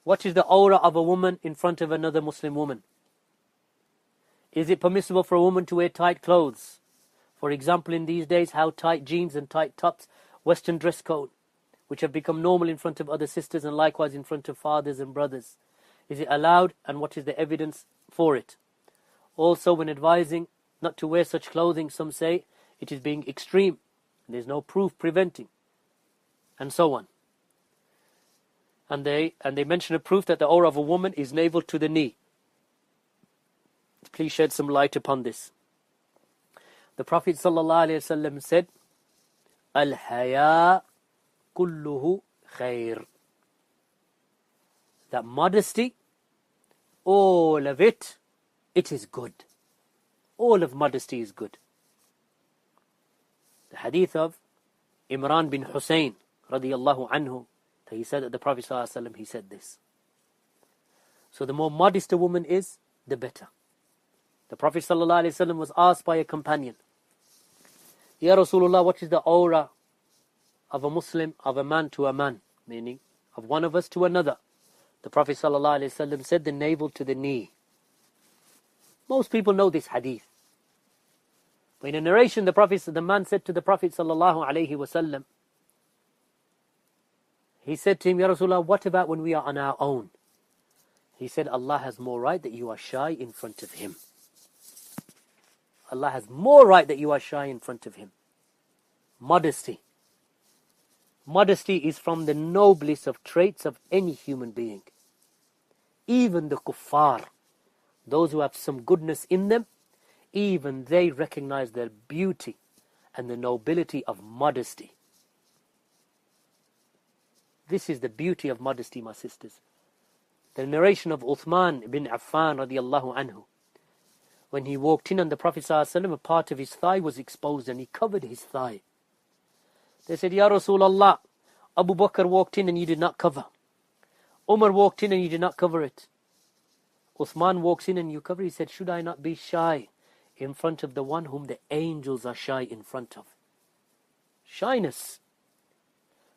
What is the awrah of a woman in front of another Muslim woman? Is it permissible for a woman to wear tight clothes? For example, in these days, how tight jeans and tight tops, Western dress code, which have become normal in front of other sisters and likewise in front of fathers and brothers. Is it allowed, and what is the evidence for it? Also, when advising not to wear such clothing, some say it is being extreme, and there is no proof preventing, and so on. And they mention a proof that the awrah of a woman is navel to the knee. Please shed some light upon this. The Prophet ﷺ said, Al-haya kulluhu khair. That modesty, all of it, it is good. All of modesty is good. The hadith of Imran bin Hussein radiyallahu anhu, that he said that the Prophet ﷺ, he said this. So the more modest a woman is, the better. The Prophet ﷺ was asked by a companion, Ya Rasulullah, what is the awrah of a Muslim, of a man to a man, meaning of one of us to another? The Prophet ﷺ said, the navel to the knee. Most people know this hadith. But in a narration, the man said to the Prophet ﷺ, he said to him, Ya Rasulullah, what about when we are on our own? He said, Allah has more right that you are shy in front of Him. Allah has more right that you are shy in front of Him. Modesty. Modesty is from the noblest of traits of any human being. Even the kuffar, those who have some goodness in them, even they recognize the beauty and the nobility of modesty. This is the beauty of modesty, my sisters. The narration of Uthman bin Affan radiyallahu anhu, when he walked in on the Prophet ﷺ, a part of his thigh was exposed and he covered his thigh. They said, Ya Rasulullah, Abu Bakr walked in and you did not cover. Umar walked in and you did not cover it. Uthman walks in and you cover. He said, should I not be shy in front of the one whom the angels are shy in front of? Shyness.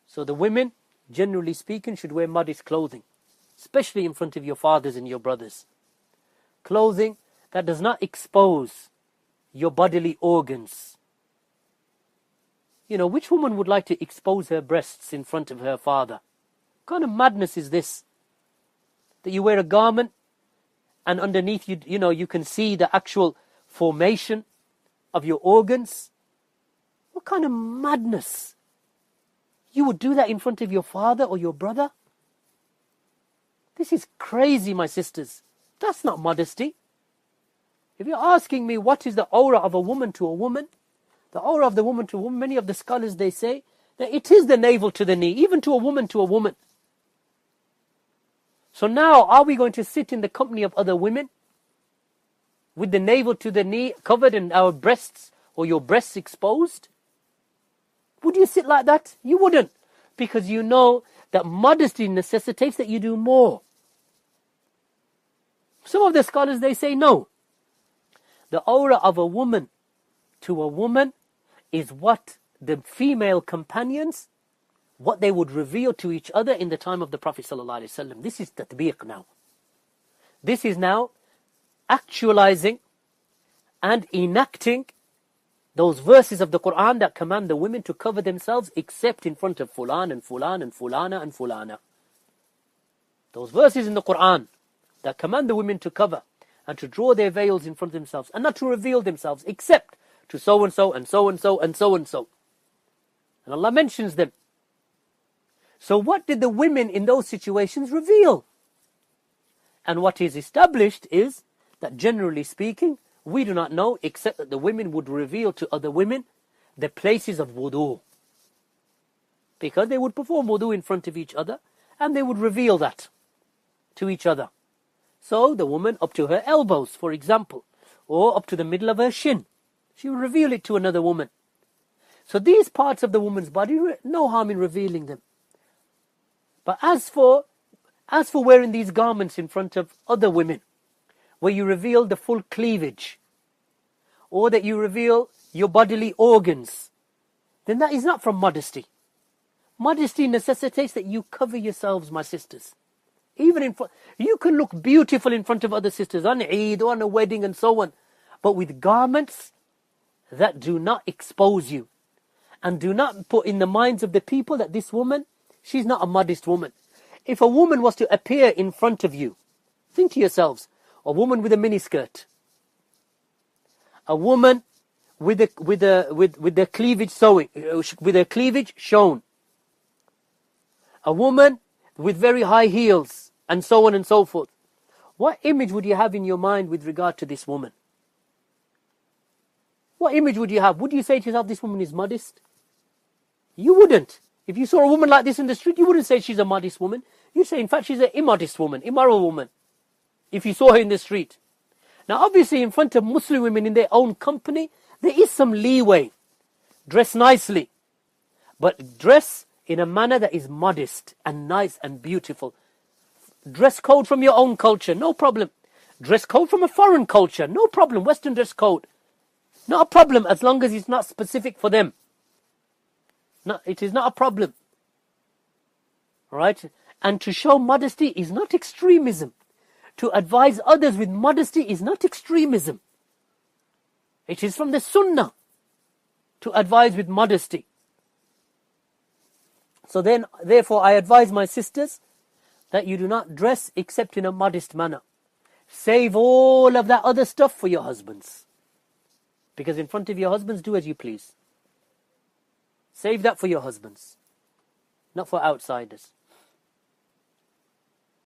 So the women, generally speaking, should wear modest clothing, especially in front of your fathers and your brothers. Clothing that does not expose your bodily organs. You know, which woman would like to expose her breasts in front of her father? What kind of madness is this? That you wear a garment and underneath you can see the actual formation of your organs? What kind of madness? You would do that in front of your father or your brother? This is crazy, my sisters. That's not modesty. If you're asking me what is the awrah of a woman to a woman, the awrah of the woman to a woman, many of the scholars, they say that it is the navel to the knee, even to a woman to a woman. So now, are we going to sit in the company of other women with the navel to the knee covered and our breasts or your breasts exposed? Would you sit like that? You wouldn't, because you know that modesty necessitates that you do more. Some of the scholars, they say no. The awrah of a woman to a woman is what the female companions, what they would reveal to each other in the time of the Prophet ﷺ. This is tatbiq now. This is now actualizing and enacting those verses of the Quran that command the women to cover themselves except in front of fulan and fulan and fulana and fulana. Those verses in the Quran that command the women to cover and to draw their veils in front of themselves and not to reveal themselves except to so and so and so and so and so and so. And Allah mentions them. So what did the women in those situations reveal? And what is established is that generally speaking, we do not know except that the women would reveal to other women the places of wudu. Because they would perform wudu in front of each other and they would reveal that to each other. So the woman up to her elbows, for example, or up to the middle of her shin, she will reveal it to another woman. So these parts of the woman's body, no harm in revealing them. But as for wearing these garments in front of other women, where you reveal the full cleavage, or that you reveal your bodily organs, then that is not from modesty. Modesty necessitates that you cover yourselves, my sisters. Even in front, you can look beautiful in front of other sisters on Eid or on a wedding and so on, but with garments that do not expose you and do not put in the minds of the people that this woman, she's not a modest woman. If a woman was to appear in front of you, think to yourselves, a woman with a miniskirt, a woman with the cleavage shown, a woman with very high heels, and so on and so forth. What image would you have in your mind with regard to this woman? What image would you have? Would you say to yourself, this woman is modest? You wouldn't. If you saw a woman like this in the street, you wouldn't say she's a modest woman. You'd say, in fact, she's an immodest woman, immoral woman, if you saw her in the street. Now, obviously, in front of Muslim women in their own company, there is some leeway. Dress nicely, but dress in a manner that is modest and nice and beautiful. Dress code from your own culture, no problem. Dress code from a foreign culture, no problem. Western dress code, not a problem, as long as it's not specific for them. No, it is not a problem. All right? And to show modesty is not extremism. To advise others with modesty is not extremism. It is from the Sunnah to advise with modesty. So then, therefore, I advise my sisters that you do not dress except in a modest manner. Save all of that other stuff for your husbands. Because in front of your husbands, do as you please. Save that for your husbands, not for outsiders.